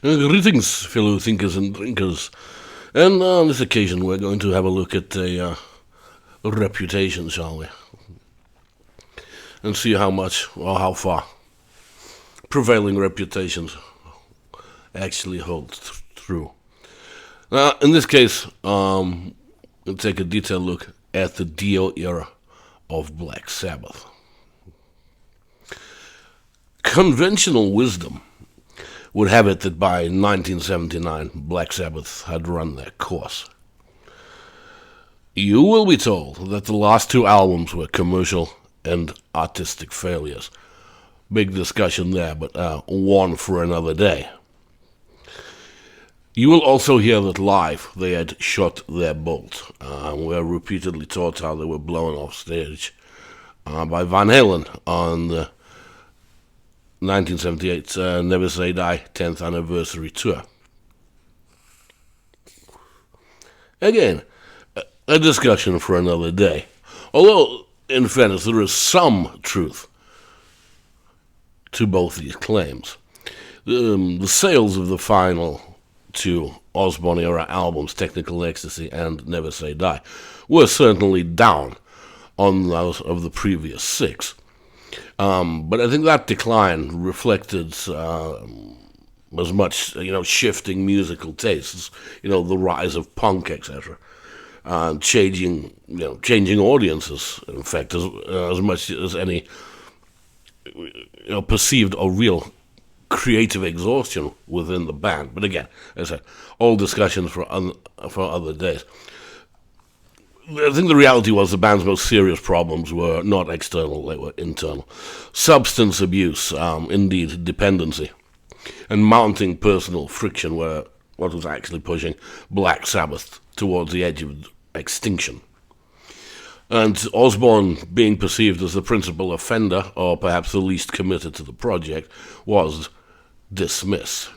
Greetings, fellow thinkers and drinkers. And on this occasion, we're going to have a look at a reputation, shall we? And see how much or how far prevailing reputations actually hold true. Now, in this case, we'll take a detailed look at the Dio era of Black Sabbath. Conventional wisdom would have it that by 1979, Black Sabbath had run their course. You will be told that the last two albums were commercial and artistic failures. Big discussion there, but one for another day. You will also hear that live they had shot their bolt. We are repeatedly taught how they were blown off stage by Van Halen on the 1978 Never Say Die 10th anniversary tour. Again, a discussion for another day. Although, in fairness, there is some truth to both these claims. The sales of the final two Osbourne-era albums, Technical Ecstasy and Never Say Die, were certainly down on those of the previous six. But I think that decline reflected as much, shifting musical tastes, the rise of punk, etc., changing audiences, in fact, as much as any, perceived or real creative exhaustion within the band. But again, as I said, all discussions for other days. I think the reality was the band's most serious problems were not external, they were internal. Substance abuse, indeed dependency, and mounting personal friction were what was actually pushing Black Sabbath towards the edge of extinction. And Osbourne, being perceived as the principal offender, or perhaps the least committed to the project, was dismissed.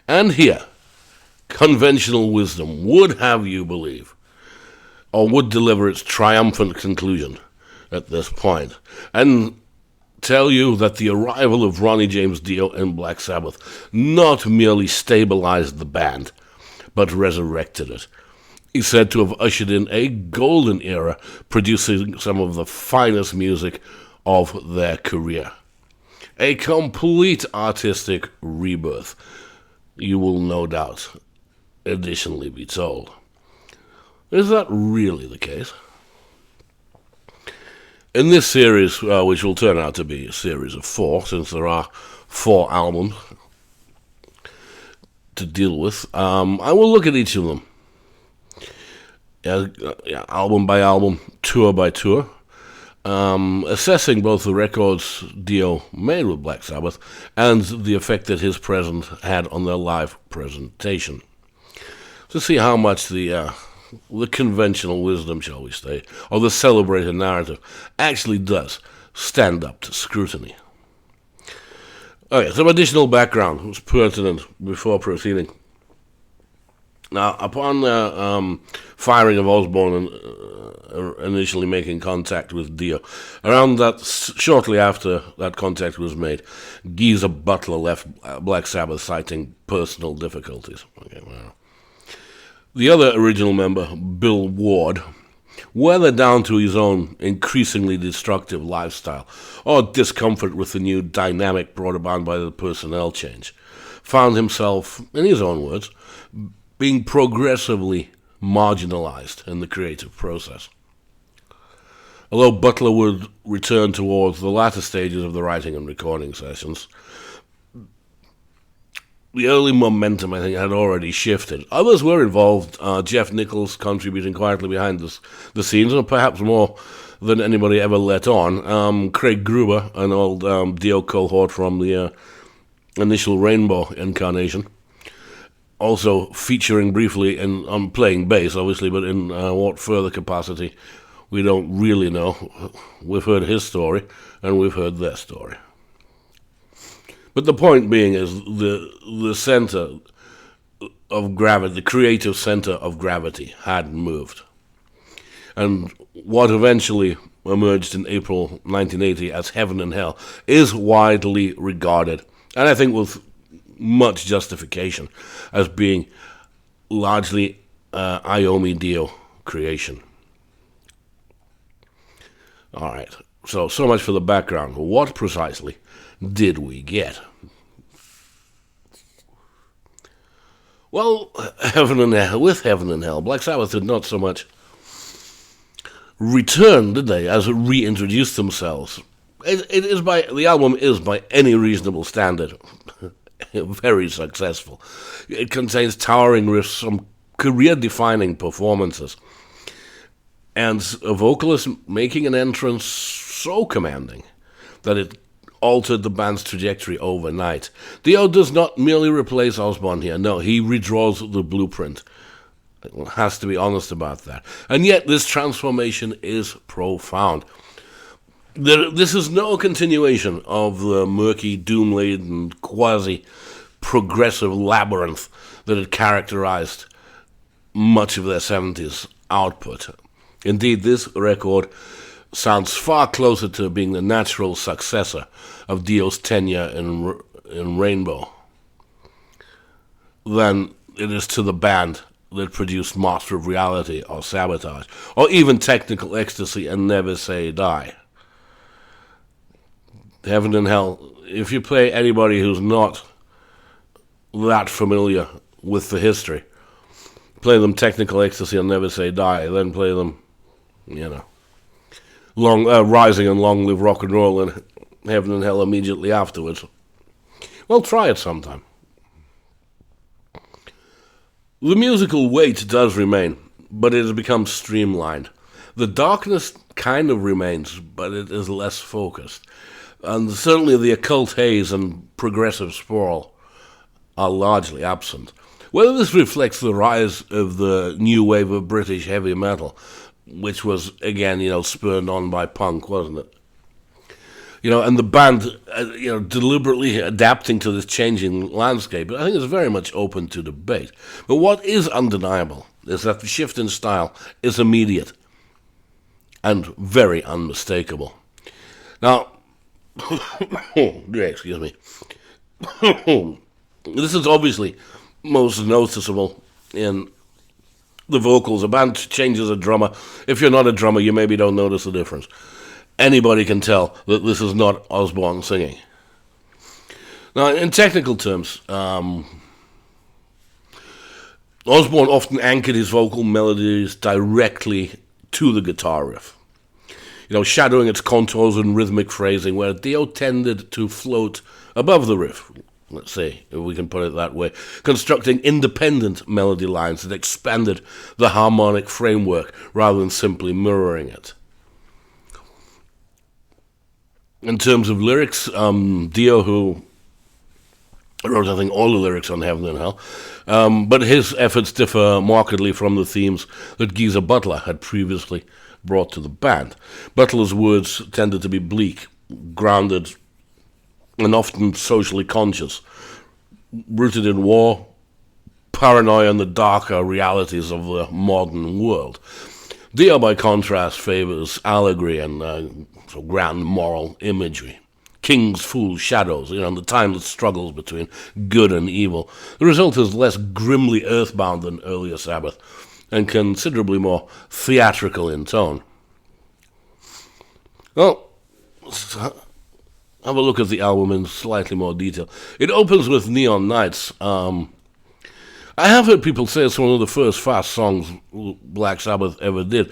And here, conventional wisdom would have you believe, or would deliver its triumphant conclusion at this point, and tell you that the arrival of Ronnie James Dio in Black Sabbath not merely stabilized the band, but resurrected it. He's said to have ushered in a golden era, producing some of the finest music of their career. A complete artistic rebirth, you will no doubt additionally be told. Is that really the case? In this series, which will turn out to be a series of 4, since there are 4 albums to deal with, I will look at each of them, album by album, tour by tour, assessing both the records Dio made with Black Sabbath and the effect that his presence had on their live presentation. To see how much the conventional wisdom, shall we say, or the celebrated narrative actually does stand up to scrutiny. Okay, some additional background was pertinent before proceeding. Now, upon the firing of Osbourne and initially making contact with Dio, around that, shortly after that contact was made, Geezer Butler left Black Sabbath citing personal difficulties. Okay, well. The other original member, Bill Ward, whether down to his own increasingly destructive lifestyle or discomfort with the new dynamic brought about by the personnel change, found himself, in his own words, being progressively marginalized in the creative process. Although Butler would return towards the latter stages of the writing and recording sessions, the early momentum, I think, had already shifted. Others were involved, Jeff Nichols contributing quietly behind the scenes, and perhaps more than anybody ever let on. Craig Gruber, an old Dio cohort from the initial Rainbow incarnation, also featuring briefly on playing bass, obviously, but in what further capacity, we don't really know. We've heard his story, and we've heard their story. But the point being is the center of gravity, the creative center of gravity, had moved. And what eventually emerged in April 1980 as Heaven and Hell, is widely regarded, and I think with much justification, as being largely Ozzy Dio creation. All right, so much for the background. What precisely did we get? Well, with Heaven and Hell, Black Sabbath did not so much return, did they, as reintroduce themselves. The album is, by any reasonable standard, very successful. It contains towering riffs, some career-defining performances, and a vocalist making an entrance so commanding that it altered the band's trajectory overnight. Dio does not merely replace Osbourne here. No, he redraws the blueprint. One has to be honest about that. And yet this transformation is profound. This is no continuation of the murky, doom-laden, quasi-progressive labyrinth that had characterized much of their 70s output. Indeed, this record sounds far closer to being the natural successor of Dio's tenure in Rainbow than it is to the band that produced Master of Reality or Sabotage, or even Technical Ecstasy and Never Say Die. Heaven and Hell, if you play anybody who's not that familiar with the history, play them Technical Ecstasy and Never Say Die, then play them, Rising and Long Live Rock and Roll and Heaven and Hell immediately afterwards. Well, try it sometime. The musical weight does remain, but it has become streamlined. The darkness kind of remains, but it is less focused. And certainly the occult haze and progressive sprawl are largely absent. Whether this reflects the rise of the new wave of British heavy metal, which was, again, spurred on by punk, wasn't it? And the band, deliberately adapting to this changing landscape, I think is very much open to debate. But what is undeniable is that the shift in style is immediate and very unmistakable. Now, excuse me. This is obviously most noticeable in the vocals. A band changes a drummer. If you're not a drummer, you maybe don't notice the difference. Anybody can tell that this is not Osbourne singing. Now, in technical terms, Osbourne often anchored his vocal melodies directly to the guitar riff, shadowing its contours and rhythmic phrasing, where Dio tended to float above the riff, let's say, if we can put it that way, constructing independent melody lines that expanded the harmonic framework rather than simply mirroring it. In terms of lyrics, Dio, who wrote, I think, all the lyrics on Heaven and Hell, but his efforts differ markedly from the themes that Geezer Butler had previously brought to the band. Butler's words tended to be bleak, grounded, and often socially conscious, rooted in war, paranoia, and the darker realities of the modern world. Dio, by contrast, favors allegory and grand moral imagery. Kings, fools, shadows, the timeless struggles between good and evil. The result is less grimly earthbound than earlier Sabbath, and considerably more theatrical in tone. Well, have a look at the album in slightly more detail. It opens with Neon Nights. I have heard people say it's one of the first fast songs Black Sabbath ever did.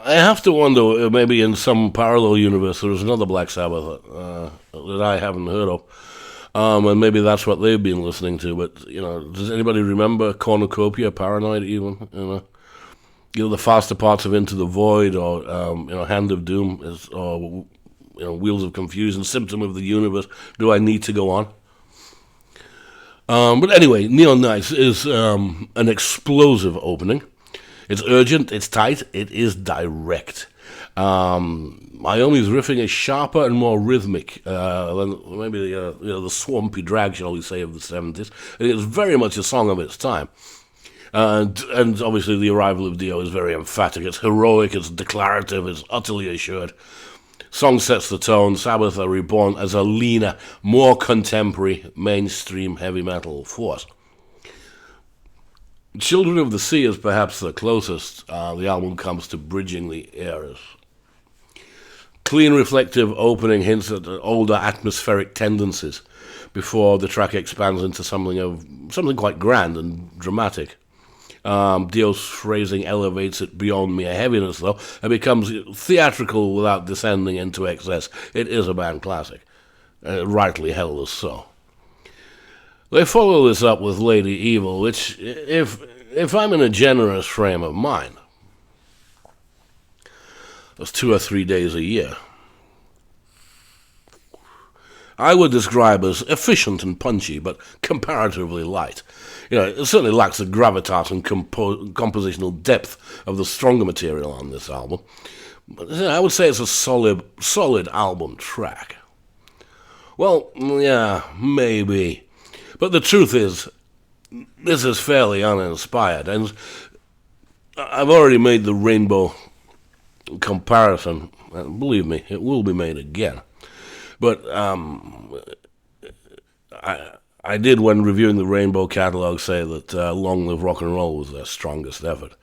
I have to wonder, maybe in some parallel universe there's another Black Sabbath that I haven't heard of. And maybe that's what they've been listening to. But, does anybody remember Cornucopia, Paranoid even? The faster parts of Into the Void, or, Hand of Doom, or, Wheels of Confusion, Symptom of the Universe. Do I need to go on? But anyway, Neon Nights is an explosive opening. It's urgent, it's tight, it is direct. Iommi's riffing is sharper and more rhythmic than maybe the swampy drag, shall we say, of the 70s. It is very much a song of its time. And obviously the arrival of Dio is very emphatic. It's heroic, it's declarative, it's utterly assured. Song sets the tone. Sabbath are reborn as a leaner, more contemporary, mainstream heavy metal force. Children of the Sea is perhaps the closest the album comes to bridging the eras. Clean, reflective opening hints at older atmospheric tendencies before the track expands into something quite grand and dramatic. Dio's phrasing elevates it beyond mere heaviness, though, and becomes theatrical without descending into excess. It is a band classic, rightly held as so. They follow this up with Lady Evil, which, if I'm in a generous frame of mind, that's 2 or 3 days a year, I would describe as efficient and punchy, but comparatively light. It certainly lacks the gravitas and compositional depth of the stronger material on this album. But I would say it's a solid album track. Well, yeah, maybe. But the truth is, this is fairly uninspired, and I've already made the Rainbow comparison, and believe me, it will be made again. But I did, when reviewing the Rainbow catalogue, say that Long Live Rock and Roll was their strongest effort.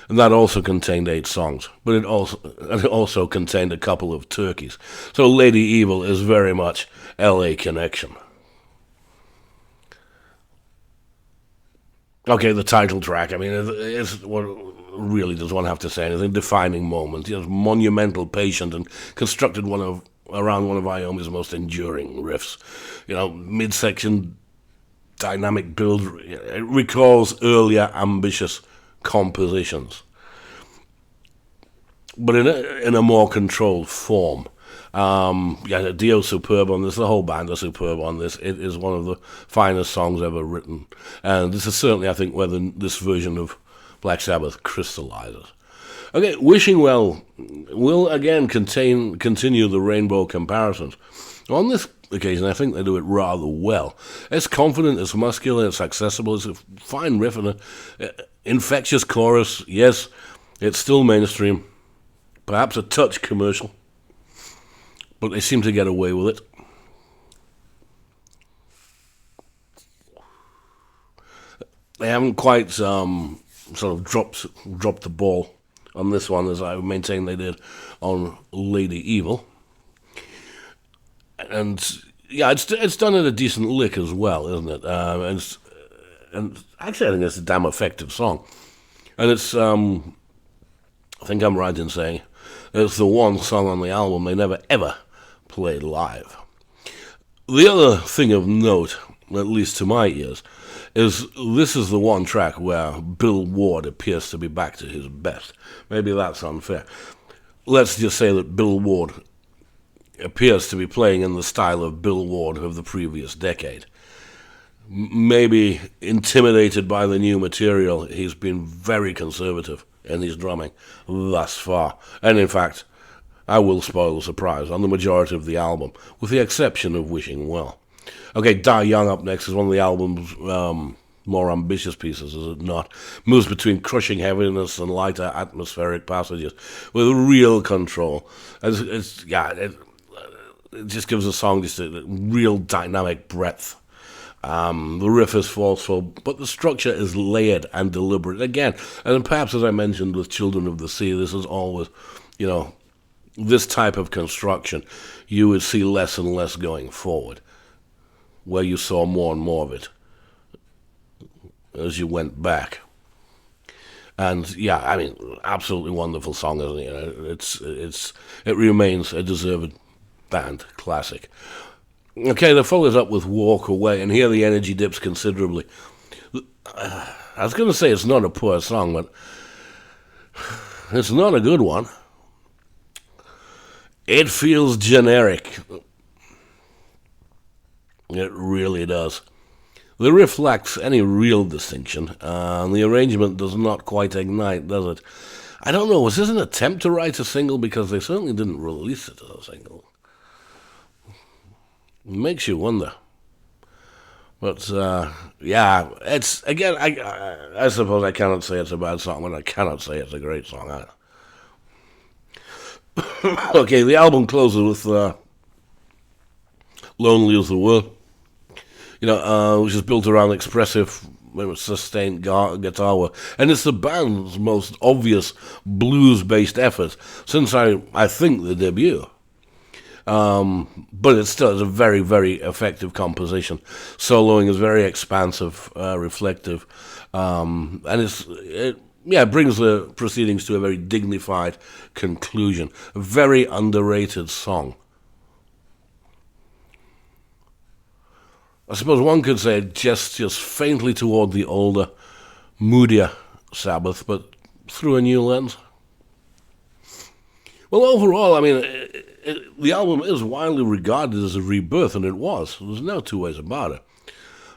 And that also contained 8 songs, but it also contained a couple of turkeys. So Lady Evil is very much LA Connection. Okay, the title track, I mean, it's what really does one have to say anything? Defining moment, monumental, patient, and constructed around one of Iommi's most enduring riffs. Midsection dynamic build. It recalls earlier ambitious compositions, but in a more controlled form. Dio's superb on this. The whole band are superb on this. It is one of the finest songs ever written, and this is certainly, I think, where this version of Black Sabbath crystallizes. Okay, Wishing Well will again continue the Rainbow comparisons. On this occasion, I think they do it rather well. It's confident, it's muscular, it's accessible, it's a fine riff and an infectious chorus. Yes, it's still mainstream, perhaps a touch commercial, but they seem to get away with it. They haven't quite sort of dropped the ball on this one, as I maintain they did on Lady Evil. And yeah, it's done at a decent lick as well, isn't it? And actually, I think it's a damn effective song. And it's, I think I'm right in saying, it's the one song on the album they never ever played live. The other thing of note, at least to my ears, is this is the one track where Bill Ward appears to be back to his best. Maybe that's unfair. Let's just say that Bill Ward appears to be playing in the style of Bill Ward of the previous decade. Maybe intimidated by the new material, he's been very conservative in his drumming thus far. And in fact, I will spoil the surprise on the majority of the album, with the exception of Wishing Well. Okay, Die Young up next is one of the album's more ambitious pieces, is it not? Moves between crushing heaviness and lighter atmospheric passages with real control. It just gives the song just a real dynamic breadth. The riff is forceful, but the structure is layered and deliberate. Again, and perhaps as I mentioned with Children of the Sea, this is always, this type of construction you would see less and less going forward, where you saw more and more of it as you went back. And yeah, I mean, absolutely wonderful song, isn't it? It remains a deserved band classic. Okay, that follows up with Walk Away, and here the energy dips considerably. I was going to say it's not a poor song, but it's not a good one. It feels generic. It really does. The riff lacks any real distinction, and the arrangement does not quite ignite, does it? I don't know, was this an attempt to write a single? Because they certainly didn't release it as a single. It makes you wonder. But yeah, it's again. I suppose I cannot say it's a bad song, but I cannot say it's a great song either. Okay, the album closes with "Lonely as the World," which is built around expressive, sustained guitar work, and it's the band's most obvious blues-based effort since I think the debut. But it's still a very, very effective composition. Soloing is very expansive, reflective, and it brings the proceedings to a very dignified conclusion. A very underrated song. I suppose one could say it gestures faintly toward the older, moodier Sabbath, but through a new lens. Well, overall, I mean, the album is widely regarded as a rebirth, and it was. There's no two ways about it,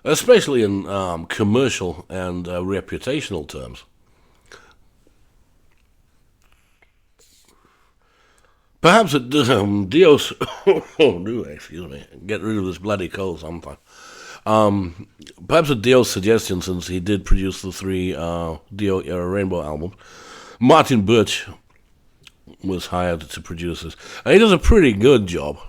especially in commercial and reputational terms. Perhaps it Dio's... excuse me, get rid of this bloody cold sometime. Perhaps at Dio's suggestion, since he did produce the three Dio era Rainbow albums, Martin Birch was hired to produce this. And he does a pretty good job.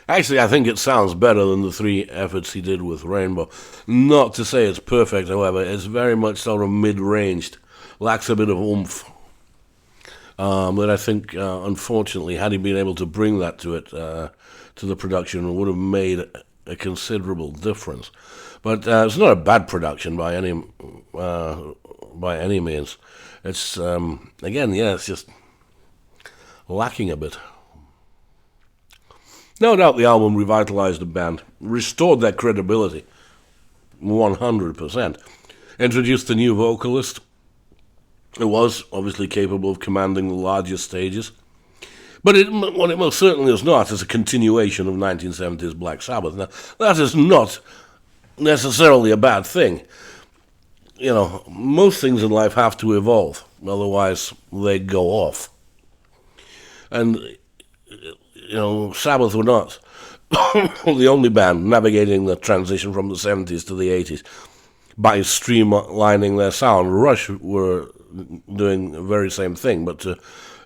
Actually, I think it sounds better than the three efforts he did with Rainbow. Not to say it's perfect, however, it's very much sort of mid-ranged, lacks a bit of oomph. But I think, unfortunately, had he been able to bring that to it, to the production, it would have made a considerable difference. But it's not a bad production by any means. It's again, yeah, it's just lacking a bit. No doubt the album revitalized the band, restored their credibility, 100%. Introduced a new vocalist who was obviously capable of commanding the larger stages. But what it most certainly is not is a continuation of 1970s Black Sabbath. Now, that is not necessarily a bad thing. Most things in life have to evolve, otherwise they go off. And, Sabbath were not the only band navigating the transition from the 70s to the 80s by streamlining their sound. Rush were doing the very same thing, but,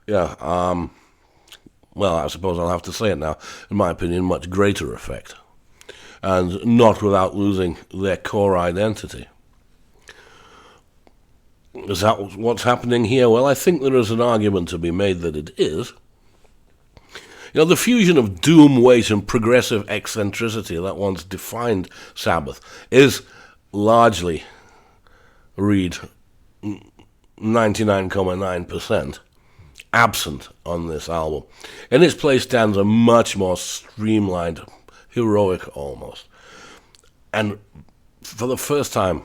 well, I suppose I'll have to say it now, in my opinion, much greater effect. And not without losing their core identity. Is that what's happening here? Well, I think there is an argument to be made that it is. The fusion of doom weight and progressive eccentricity that once defined Sabbath is largely, read 99.9%, absent on this album. In its place stands a much more streamlined, heroic almost, and for the first time,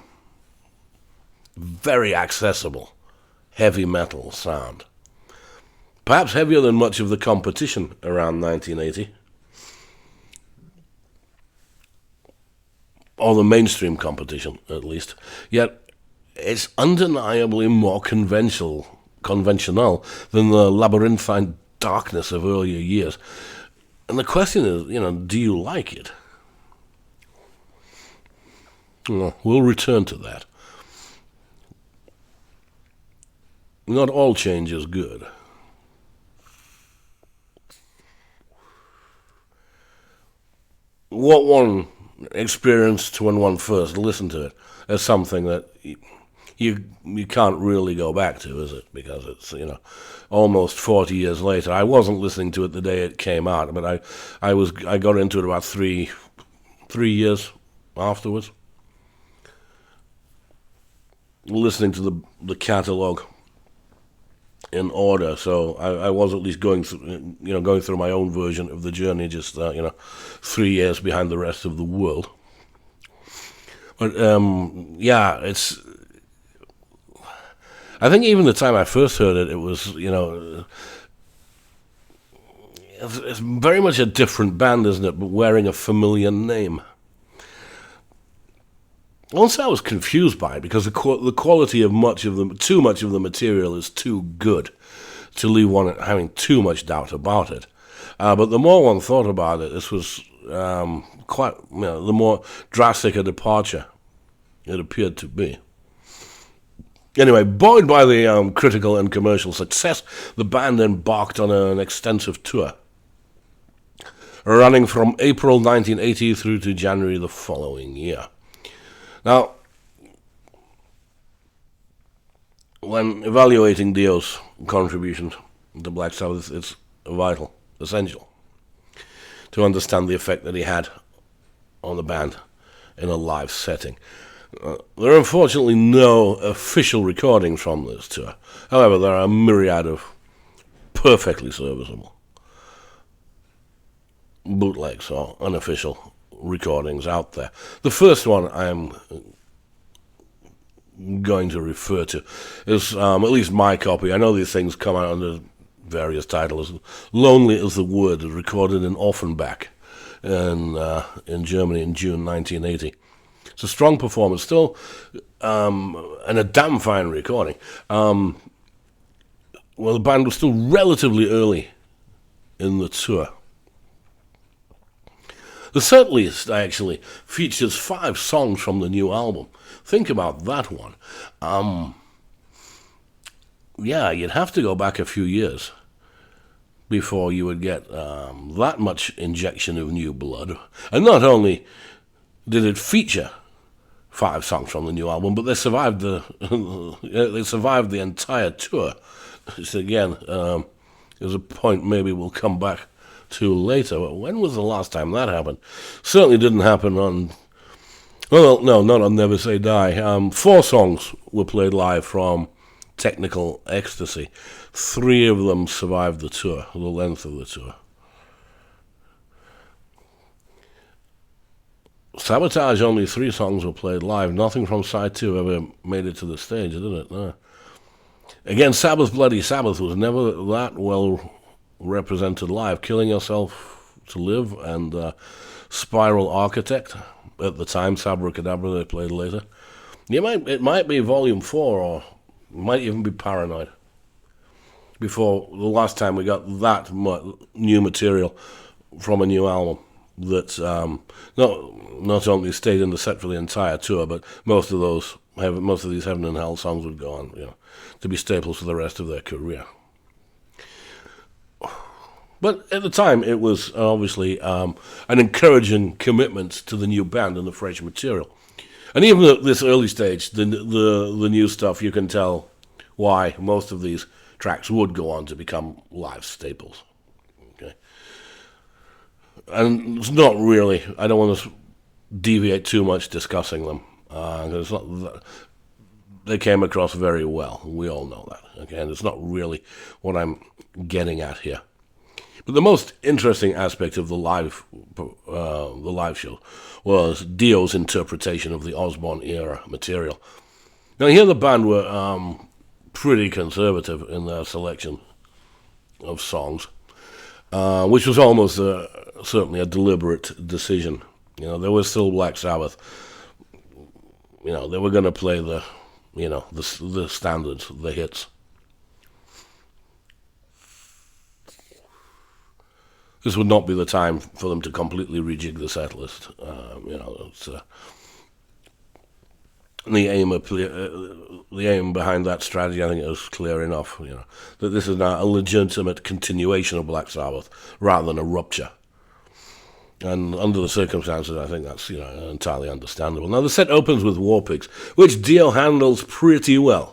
very accessible heavy metal sound. Perhaps heavier than much of the competition around 1980. Or the mainstream competition, at least. Yet, it's undeniably more conventional than the labyrinthine darkness of earlier years. And the question is, do you like it? Well, we'll return to that. Not all change is good. What one experienced when one first listened to it is something that you can't really go back to, is it? Because it's, almost 40 years later. I wasn't listening to it the day it came out, but I got into it about three years afterwards. Listening to the catalog in order, so I was at least going through my own version of the journey, just 3 years behind the rest of the world. But it's. I think even the time I first heard it, it was it's very much a different band, isn't it? But wearing a familiar name. Also, I was confused by it because the quality of too much of the material is too good to leave one having too much doubt about it. But the more one thought about it, this was quite, the more drastic a departure it appeared to be. Anyway, buoyed by the critical and commercial success, the band embarked on an extensive tour, running from April 1980 through to January the following year. Now, when evaluating Dio's contributions to Black Sabbath, it's vital, essential, to understand the effect that he had on the band in a live setting. There are unfortunately no official recordings from this tour. However, there are a myriad of perfectly serviceable bootlegs or unofficial recordings out there. The first one I'm going to refer to is, at least my copy. I know these things come out under various titles. Lonely as the Wood, recorded in Offenbach in Germany in June 1980. It's a strong performance, still, and a damn fine recording. Well, the band was still relatively early in the tour. The set list actually features 5 songs from the new album. Think about that one. Yeah, you'd have to go back a few years before you would get that much injection of new blood. And not only did it feature 5 songs from the new album, but they survived the entire tour. Which again is a point maybe we'll come back to later. But when was the last time that happened? Certainly didn't happen on. Well, no, not on Never Say Die. 4 songs were played live from Technical Ecstasy. 3 of them survived the tour, the length of the tour. Sabotage, only 3 songs were played live. Nothing from side 2 ever made it to the stage, did it? No. Again, Sabbath Bloody Sabbath was never that well represented live. Killing Yourself to Live and Spiral Architect, at the time, Sabracadabra, they played later. It might be Volume 4, or it might even be Paranoid, before the last time we got that much new material from a new album that not only stayed in the set for the entire tour, but most of these Heaven and Hell songs would go on, to be staples for the rest of their career. But at the time, it was obviously an encouraging commitment to the new band and the fresh material. And even at this early stage, the new stuff, you can tell why most of these tracks would go on to become live staples. Okay. And it's not really, I don't want to deviate too much discussing them. It's not, they came across very well. We all know that. Okay, and it's not really what I'm getting at here. But the most interesting aspect of the live show was Dio's interpretation of the Osbourne era material. Now here the band were pretty conservative in their selection of songs, which was almost certainly a deliberate decision. There was still Black Sabbath. They were going to play the standards, the hits. This would not be the time for them to completely rejig the set list. The aim behind that strategy, I think it was clear enough. That this is now a legitimate continuation of Black Sabbath rather than a rupture. And under the circumstances, I think that's entirely understandable. Now the set opens with War Pigs, which Dio handles pretty well.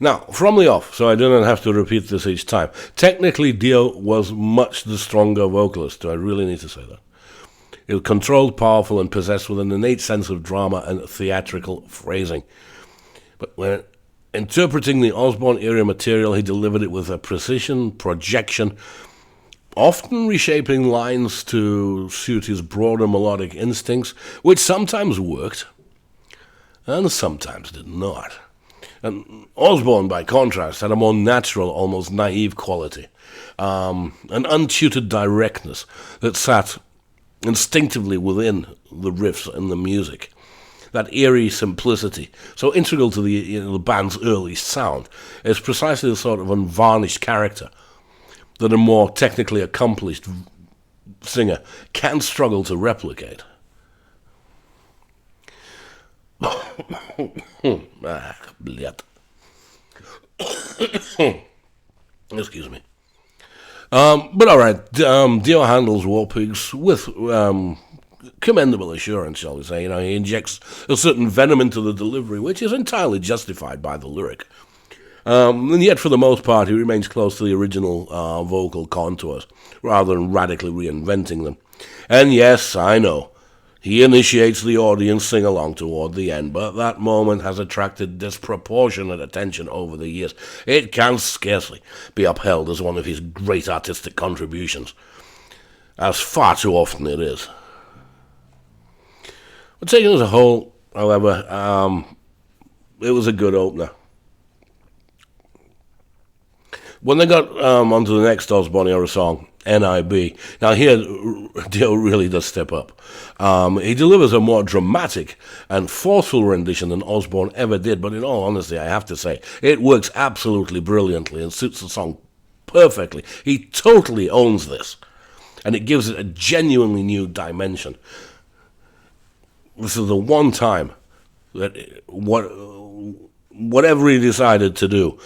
Now, from the off, so I don't have to repeat this each time, technically Dio was much the stronger vocalist. Do I really need to say that? He was controlled, powerful, and possessed with an innate sense of drama and theatrical phrasing. But when interpreting the Osbourne-era material, he delivered it with a precision, projection, often reshaping lines to suit his broader melodic instincts, which sometimes worked, and sometimes did not. And Osbourne, by contrast, had a more natural, almost naive quality, an untutored directness that sat instinctively within the riffs and the music. That eerie simplicity, so integral to the band's early sound, is precisely the sort of unvarnished character that a more technically accomplished singer can struggle to replicate. Excuse me. But all right, Dio handles War Pigs with commendable assurance, shall we say. He injects a certain venom into the delivery, which is entirely justified by the lyric. And yet, for the most part, he remains close to the original vocal contours, rather than radically reinventing them. And yes, I know, he initiates the audience sing-along toward the end, but that moment has attracted disproportionate attention over the years. It can scarcely be upheld as one of his great artistic contributions, as far too often it is. But taken as a whole, however, it was a good opener. When they got onto the next Osbourne era song, N.I.B., now here Dio really does step up. He delivers a more dramatic and forceful rendition than Osbourne ever did, but in all honesty, I have to say, it works absolutely brilliantly and suits the song perfectly. He totally owns this, and it gives it a genuinely new dimension. This is the one time that whatever he decided to do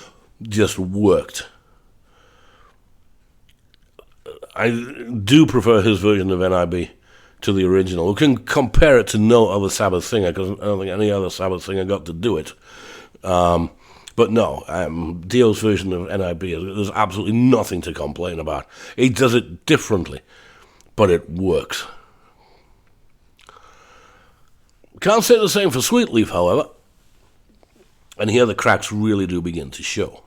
just worked. I do prefer his version of N.I.B. to the original. We can compare it to no other Sabbath singer, because I don't think any other Sabbath singer got to do it. But no, Dio's version of N.I.B., there's absolutely nothing to complain about. He does it differently, but it works. Can't say the same for Sweetleaf, however. And here the cracks really do begin to show.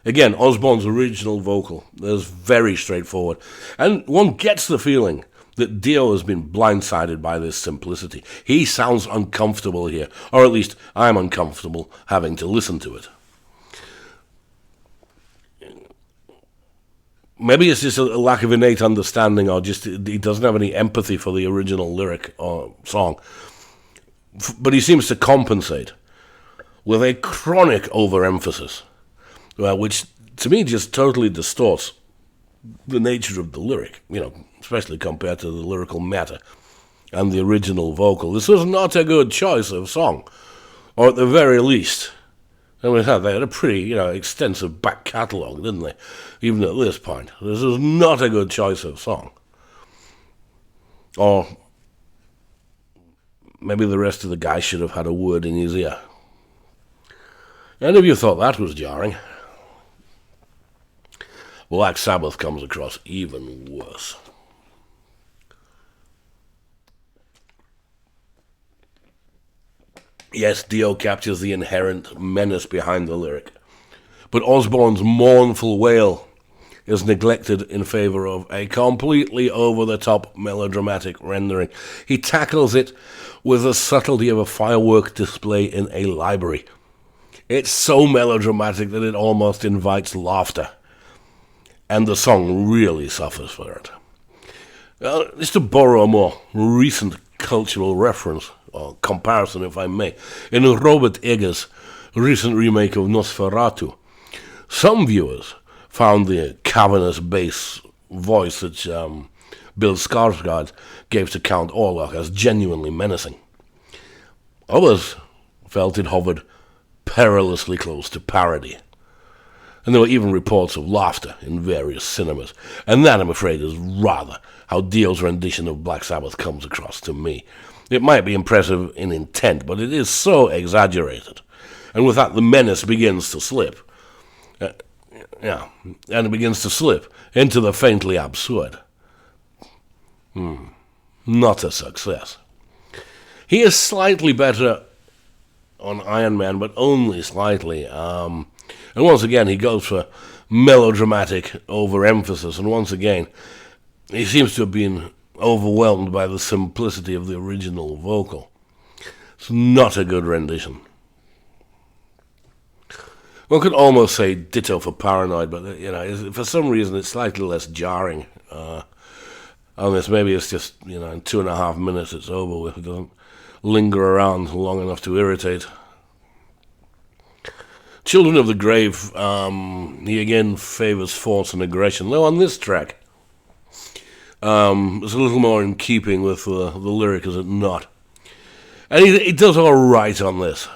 Again, Osbourne's original vocal is very straightforward, and one gets the feeling that Dio has been blindsided by this simplicity. He sounds uncomfortable here, or at least I'm uncomfortable having to listen to it. Maybe it's just a lack of innate understanding, or just he doesn't have any empathy for the original lyric or song. But he seems to compensate with a chronic overemphasis, which to me just totally distorts the nature of the lyric, especially compared to the lyrical matter and the original vocal. This was not a good choice of song, or at the very least, they had a pretty, extensive back catalogue, didn't they? Even at this point, this is not a good choice of song. Or maybe the rest of the guy should have had a word in his ear. Any of you thought that was jarring? Black Sabbath comes across even worse. Yes, Dio captures the inherent menace behind the lyric, but Osbourne's mournful wail is neglected in favor of a completely over-the-top melodramatic rendering. He tackles it with the subtlety of a firework display in a library. It's so melodramatic that it almost invites laughter, and the song really suffers for it. Just to borrow a more recent cultural reference, or comparison if I may, in Robert Eggers' recent remake of Nosferatu, some viewers found the cavernous bass voice that Bill Skarsgård gave to Count Orlok as genuinely menacing. Others felt it hovered perilously close to parody. And there were even reports of laughter in various cinemas. And that, I'm afraid, is rather how Dio's rendition of Black Sabbath comes across to me. It might be impressive in intent, but it is so exaggerated. And with that, the menace begins to slip. And it begins to slip into the faintly absurd. Not a success. He is slightly better on Iron Man, but only slightly. And once again, he goes for melodramatic overemphasis, and once again, he seems to have been overwhelmed by the simplicity of the original vocal. It's not a good rendition. One could almost say ditto for Paranoid, but for some reason it's slightly less jarring. Unless maybe it's just in 2.5 minutes it's over with. It doesn't linger around long enough to irritate. Children of the Grave, he again favors force and aggression. Though on this track, it's a little more in keeping with the lyric, is it not? And he does all right on this.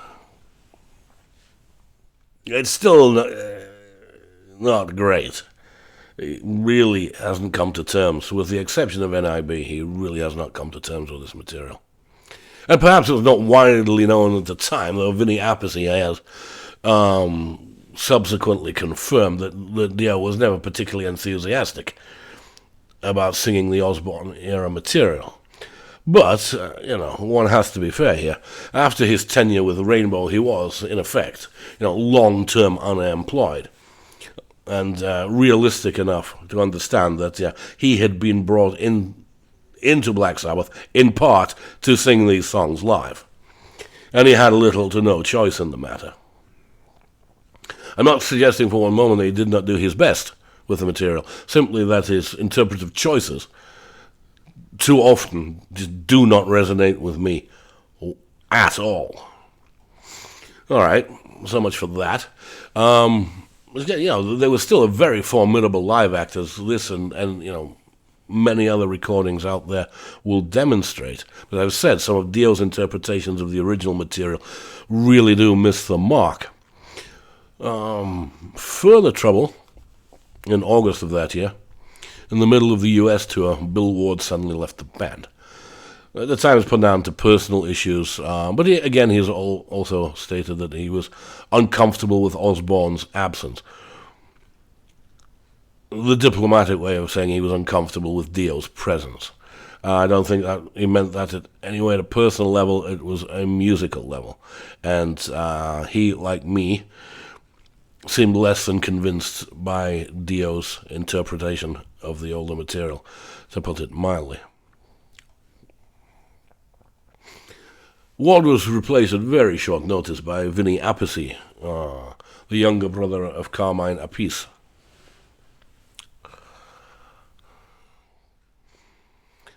It's still not great. He really hasn't come to terms, with the exception of NIB, he really has not come to terms with this material. And perhaps it was not widely known at the time, though Vinny Appice has subsequently confirmed that Dio was never particularly enthusiastic about singing the Osbourne era material. But, one has to be fair here. After his tenure with Rainbow, he was, in effect, long-term unemployed. And realistic enough to understand that he had been brought into Black Sabbath, in part, to sing these songs live. And he had little to no choice in the matter. I'm not suggesting for one moment that he did not do his best with the material, simply that his interpretive choices too often just do not resonate with me at all. All right, so much for that. They were still a very formidable live act, as this and many other recordings out there will demonstrate. But I've said some of Dio's interpretations of the original material really do miss the mark. Further trouble, in August of that year, in the middle of the US tour, Bill Ward suddenly left the band. At the time, it was put down to personal issues, but he's also stated that he was uncomfortable with Osbourne's absence. The diplomatic way of saying he was uncomfortable with Dio's presence. I don't think that he meant that at any way at a personal level. It was a musical level. And he, like me, seemed less than convinced by Dio's interpretation of the older material, to put it mildly. Ward was replaced at very short notice by Vinny Appice, the younger brother of Carmine Appice.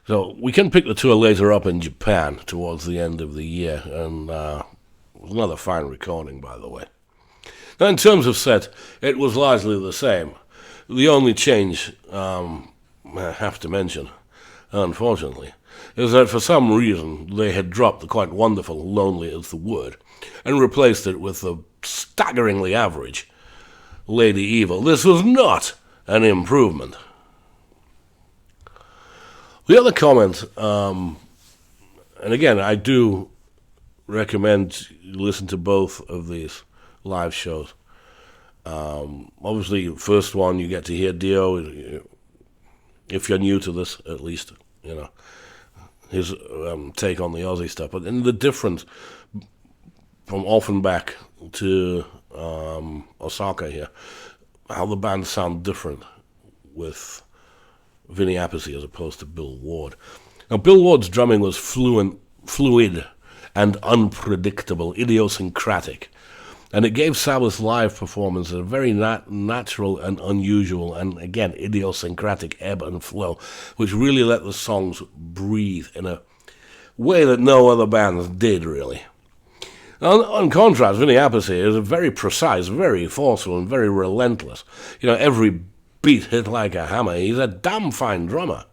So we can pick the tour later up in Japan towards the end of the year, and it was another fine recording, by the way. Now, in terms of set, it was largely the same. The only change I have to mention, unfortunately, is that for some reason they had dropped the quite wonderful Lonely Is the Word and replaced it with the staggeringly average Lady Evil. This was not an improvement. The other comment, and again, I do recommend you listen to both of these live shows. Obviously, first one, you get to hear Dio, if you're new to this, at least, his take on the Ozzy stuff. But then the difference from Offenbach to Osaka here, how the bands sound different with Vinny Appice as opposed to Bill Ward. Now, Bill Ward's drumming was fluid and unpredictable, idiosyncratic. And it gave Sabbath's live performance a very natural and unusual and, again, idiosyncratic ebb and flow, which really let the songs breathe in a way that no other bands did, really. On contrast, Vinny Appice is very precise, very forceful, and very relentless. Every beat hit like a hammer. He's a damn fine drummer.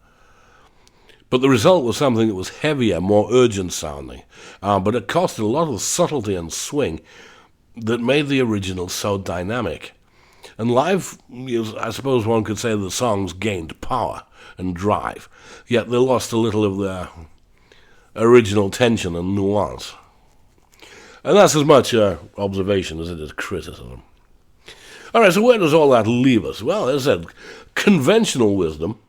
But the result was something that was heavier, more urgent sounding. But it cost a lot of subtlety and swing that made the original so dynamic. And live, I suppose one could say the songs gained power and drive, yet they lost a little of their original tension and nuance. And that's as much observation as it is criticism. All right, so where does all that leave us? Well, as I said, conventional wisdom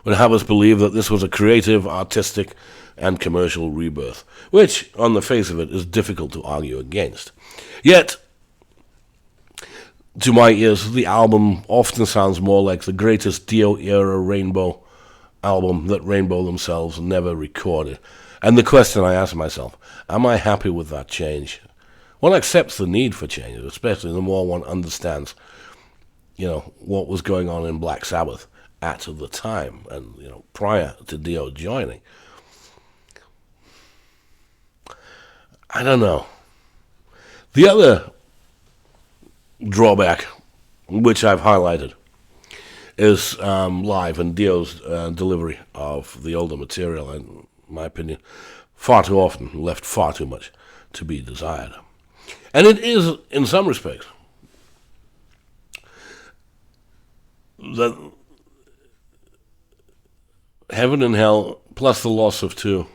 would have us believe that this was a creative, artistic, and commercial rebirth, which, on the face of it, is difficult to argue against. Yet, to my ears, the album often sounds more like the greatest Dio-era Rainbow album that Rainbow themselves never recorded. And the question I ask myself, am I happy with that change? One accepts the need for change, especially the more one understands, what was going on in Black Sabbath at the time and, prior to Dio joining. I don't know. The other drawback, which I've highlighted, is live and Dio's delivery of the older material, in my opinion, far too often left far too much to be desired. And it is, in some respects, that Heaven and Hell, plus the loss of two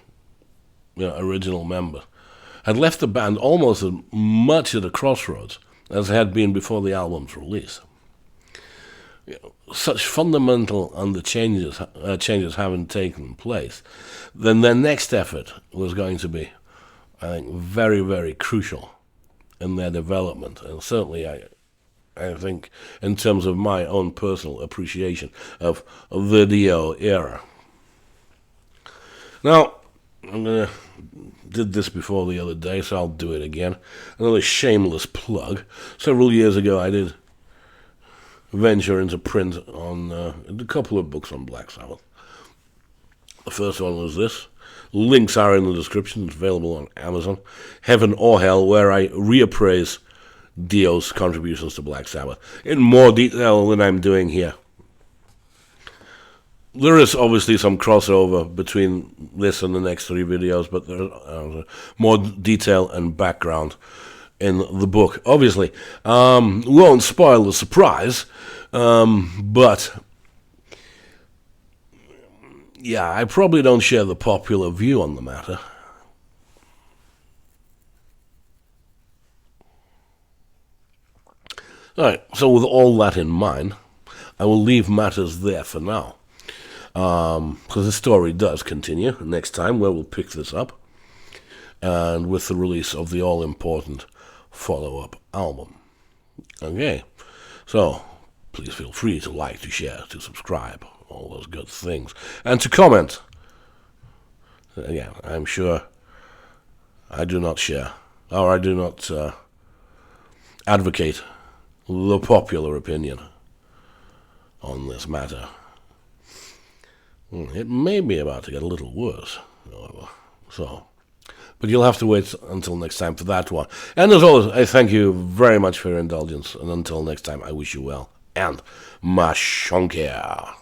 original members, had left the band almost as much at a crossroads as it had been before the album's release. Such fundamental changes having taken place, then their next effort was going to be, I think, very, very crucial in their development, and certainly I think in terms of my own personal appreciation of the Dio era. Now, did this before the other day, so I'll do it again. Another shameless plug. Several years ago, I did venture into print on a couple of books on Black Sabbath. The first one was this. Links are in the description. It's available on Amazon. Heaven or Hell, where I reappraise Dio's contributions to Black Sabbath in more detail than I'm doing here. There is obviously some crossover between this and the next three videos, but there's more detail and background in the book. Obviously, won't spoil the surprise, but yeah, I probably don't share the popular view on the matter. Alright, so with all that in mind, I will leave matters there for now. Because the story does continue next time, where we'll pick this up, and with the release of the all-important follow-up album. Okay, so please feel free to like, to share, to subscribe, all those good things, and to comment. Again, I'm sure I do not share, or I do not advocate the popular opinion on this matter. It may be about to get a little worse, however. But you'll have to wait until next time for that one. And as always, I thank you very much for your indulgence. And until next time, I wish you well. And Mashonker.